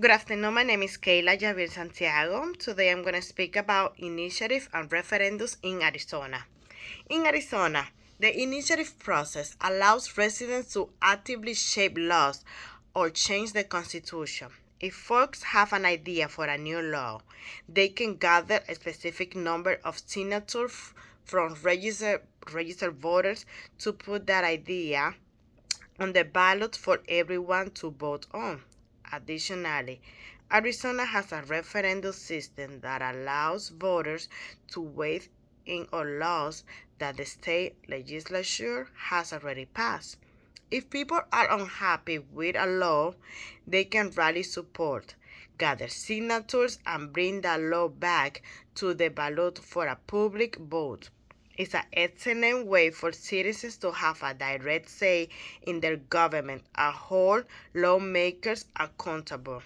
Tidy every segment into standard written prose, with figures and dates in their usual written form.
Good afternoon, my name is Kayla Javier Santiago. Today I'm going to speak about initiative and referendums in Arizona. In Arizona, the initiative process allows residents to actively shape laws or change the constitution. If folks have an idea for a new law, they can gather a specific number of signatures from registered voters to put that idea on the ballot for everyone to vote on. Additionally, Arizona has a referendum system that allows voters to weigh in on laws that the state legislature has already passed. If people are unhappy with a law, they can rally support, gather signatures, and bring the law back to the ballot for a public vote. It's an excellent way for citizens to have a direct say in their government and hold lawmakers accountable.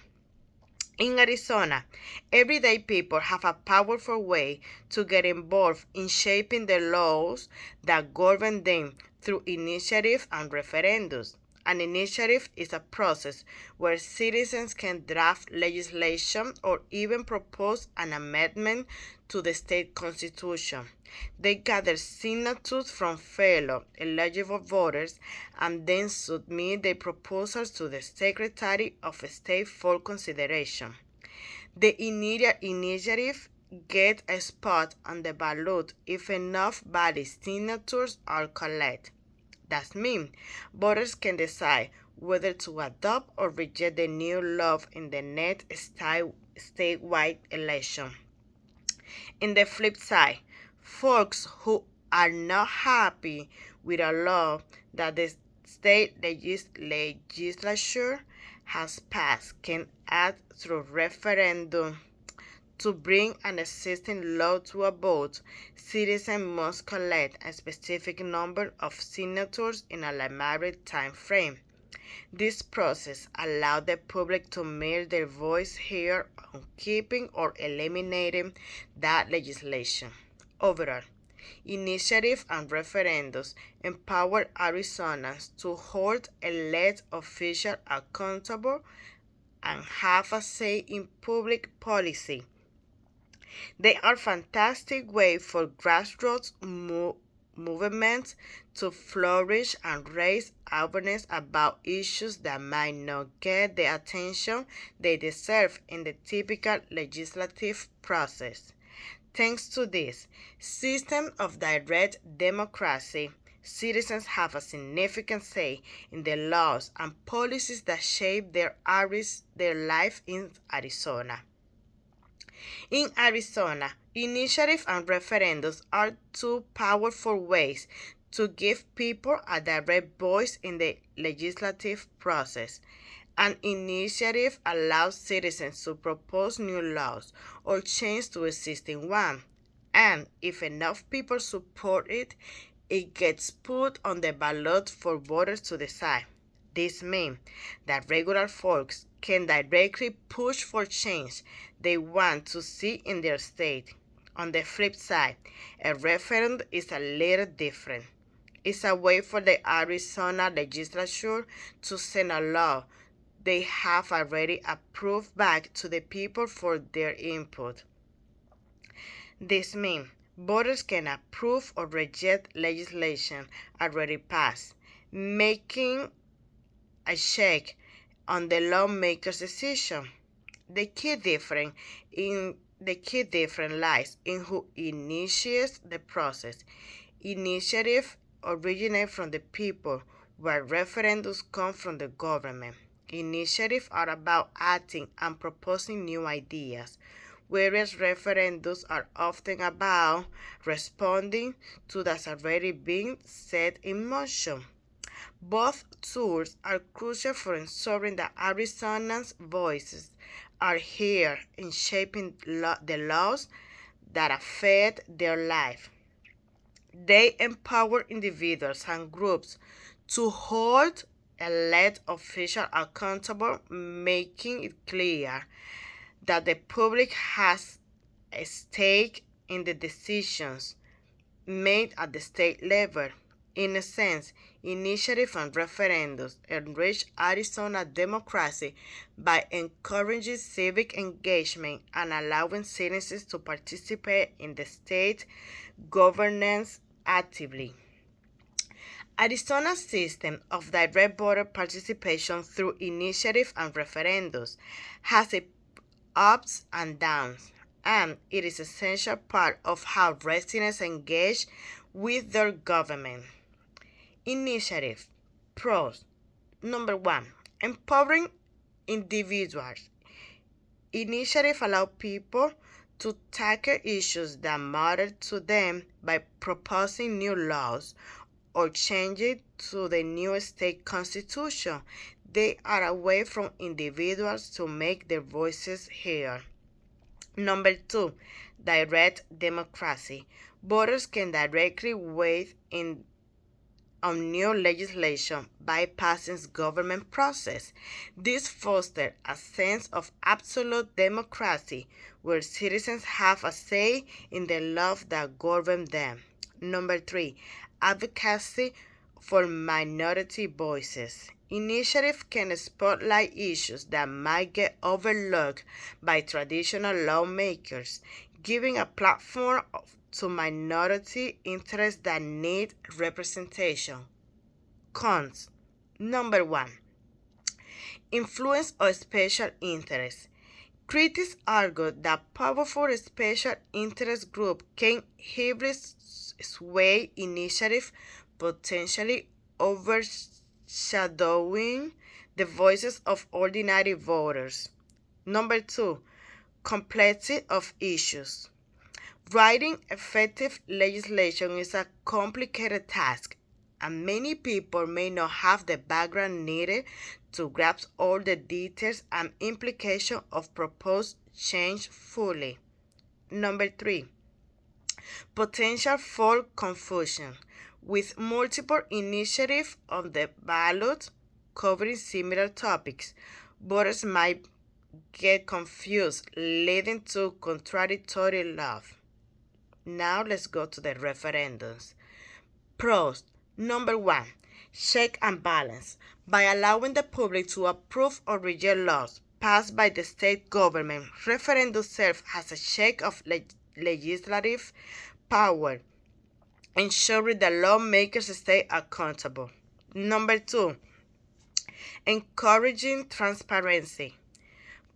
In Arizona, everyday people have a powerful way to get involved in shaping the laws that govern them through initiative and referendums. An initiative is a process where citizens can draft legislation or even propose an amendment to the state constitution. They gather signatures from fellow eligible voters and then submit their proposals to the Secretary of State for consideration. The initiative gets a spot on the ballot if enough valid signatures are collected. That means voters can decide whether to adopt or reject the new law in the next statewide election. In the flip side, folks who are not happy with a law that the state legislature has passed can add through referendum to bring an existing law to a vote. Citizens must collect a specific number of signatures in a limited time frame. This process allows the public to make their voice heard on keeping or eliminating that legislation. Overall, initiative and referendums empower Arizonans to hold elected officials accountable and have a say in public policy. They are fantastic way for grassroots movements to flourish and raise awareness about issues that might not get the attention they deserve in the typical legislative process. Thanks to this system of direct democracy, citizens have a significant say in the laws and policies that shape their life in Arizona. In Arizona, initiative and referendums are two powerful ways to give people a direct voice in the legislative process. An initiative allows citizens to propose new laws or change to existing ones, and if enough people support it, it gets put on the ballot for voters to decide. This means that regular folks can directly push for change they want to see in their state. On the flip side, a referendum is a little different. It's a way for the Arizona legislature to send a law they have already approved back to the people for their input. This means voters can approve or reject legislation already passed, making a check on the lawmaker's decision. The key difference lies in who initiates the process. Initiative originate from the people, while referendums come from the government. Initiatives are about acting and proposing new ideas, whereas referendums are often about responding to that's already been set in motion. Both tools are crucial for ensuring that Arizonans' voices are heard in shaping the laws that affect their life. They empower individuals and groups to hold elected officials accountable, making it clear that the public has a stake in the decisions made at the state level. In a sense, initiative and referendums enrich Arizona democracy by encouraging civic engagement and allowing citizens to participate in the state governance actively. Arizona's system of direct voter participation through initiative and referendums has its ups and downs, and it is an essential part of how residents engage with their government. Initiative pros. Number one, empowering individuals. Initiative allow people to tackle issues that matter to them by proposing new laws or changing to the new state constitution. They are a way for individuals to make their voices heard. Number two, direct democracy. Voters can directly weigh in on new legislation bypassing government process. This fosters a sense of absolute democracy where citizens have a say in the laws that govern them. Number three, advocacy for minority voices. Initiative can spotlight issues that might get overlooked by traditional lawmakers, giving a platform to minority interests that need representation. Cons. Number one, influence of special interests. Critics argue that powerful special interest groups can heavily sway initiative, potentially overshadowing the voices of ordinary voters. Number two, complexity of issues. Writing effective legislation is a complicated task, and many people may not have the background needed to grasp all the details and implications of proposed change fully. Number three, potential for confusion. With multiple initiatives on the ballot covering similar topics, voters might get confused, leading to contradictory laws. Now let's go to the referendums. Pros. Number one, check and balance. By allowing the public to approve or reject laws passed by the state government, referendums serve as a check of legislative power, ensuring that lawmakers stay accountable. Number two, encouraging transparency.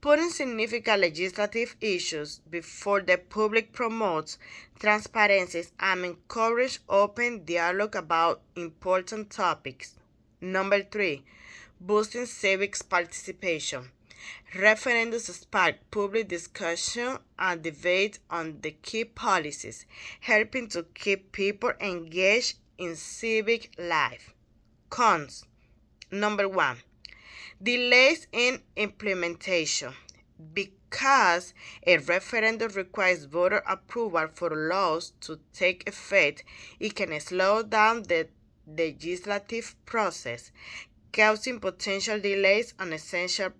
Putting significant legislative issues before the public promotes transparency and encourages open dialogue about important topics. Number three, boosting civic participation. Referendums spark public discussion and debate on the key policies, helping to keep people engaged in civic life. Cons. Number one, delays in implementation. Because a referendum requires voter approval for laws to take effect, it can slow down the legislative process, causing potential delays on essential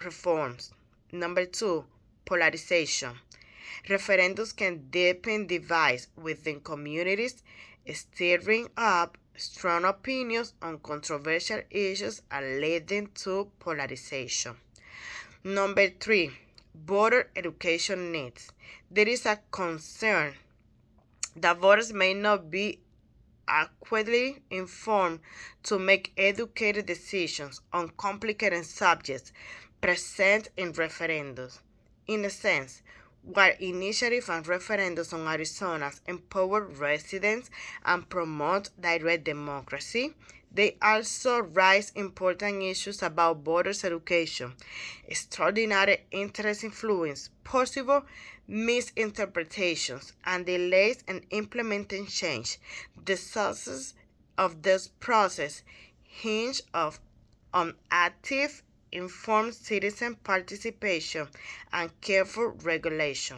reforms. Number two, polarization. Referendums can deepen divides within communities, stirring up strong opinions on controversial issues and leading to polarization. Number three, voter education needs. There is a concern that voters may not be adequately informed to make educated decisions on complicated subjects present in referendums. In a sense, while initiatives and referendums on Arizona empower residents and promote direct democracy, they also raise important issues about voters' education, extraordinary interest influence, possible misinterpretations, and delays in implementing change. The success of this process hinges on active, informed citizen participation and careful regulation.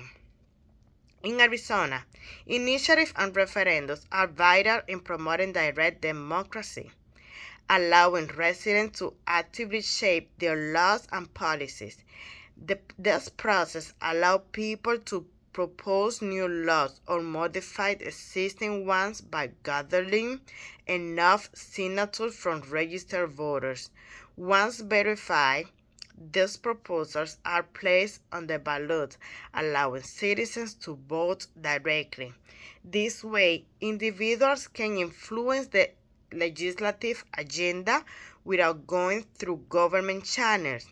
In Arizona, initiatives and referendums are vital in promoting direct democracy, allowing residents to actively shape their laws and policies. This process allows people to propose new laws or modify existing ones by gathering enough signatures from registered voters. Once verified, these proposals are placed on the ballot, allowing citizens to vote directly. This way, individuals can influence the legislative agenda without going through government channels.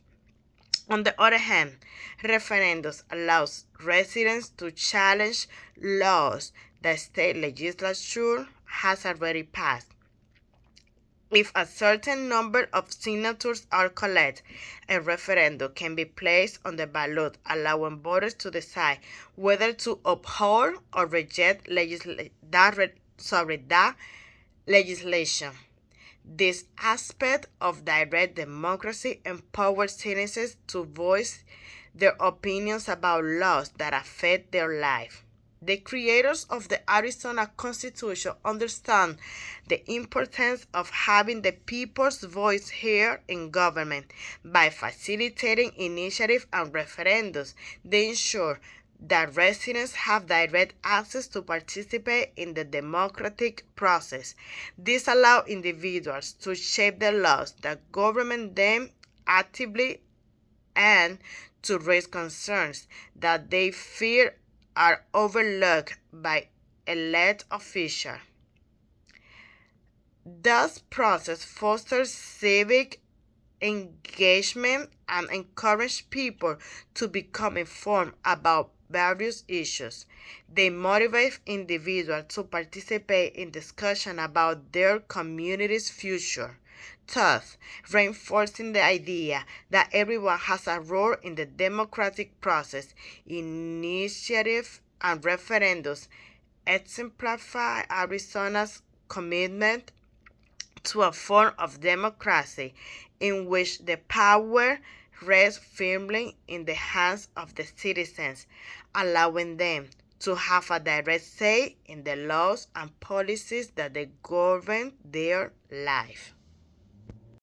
On the other hand, referendums allows residents to challenge laws the state legislature has already passed. If a certain number of signatures are collected, a referendum can be placed on the ballot, allowing voters to decide whether to uphold or reject that legislation. This aspect of direct democracy empowers citizens to voice their opinions about laws that affect their life. The creators of the Arizona Constitution understand the importance of having the people's voice heard in government. By facilitating initiatives and referendums, they ensure that residents have direct access to participate in the democratic process. This allows individuals to shape the laws that govern them actively and to raise concerns that they fear are overlooked by elected officials. This process fosters civic engagement and encourages people to become informed about various issues. They motivate individuals to participate in discussion about their community's future, thus reinforcing the idea that everyone has a role in the democratic process. Initiatives and referendums exemplify Arizona's commitment to a form of democracy in which the power rests firmly in the hands of the citizens, allowing them to have a direct say in the laws and policies that govern their life.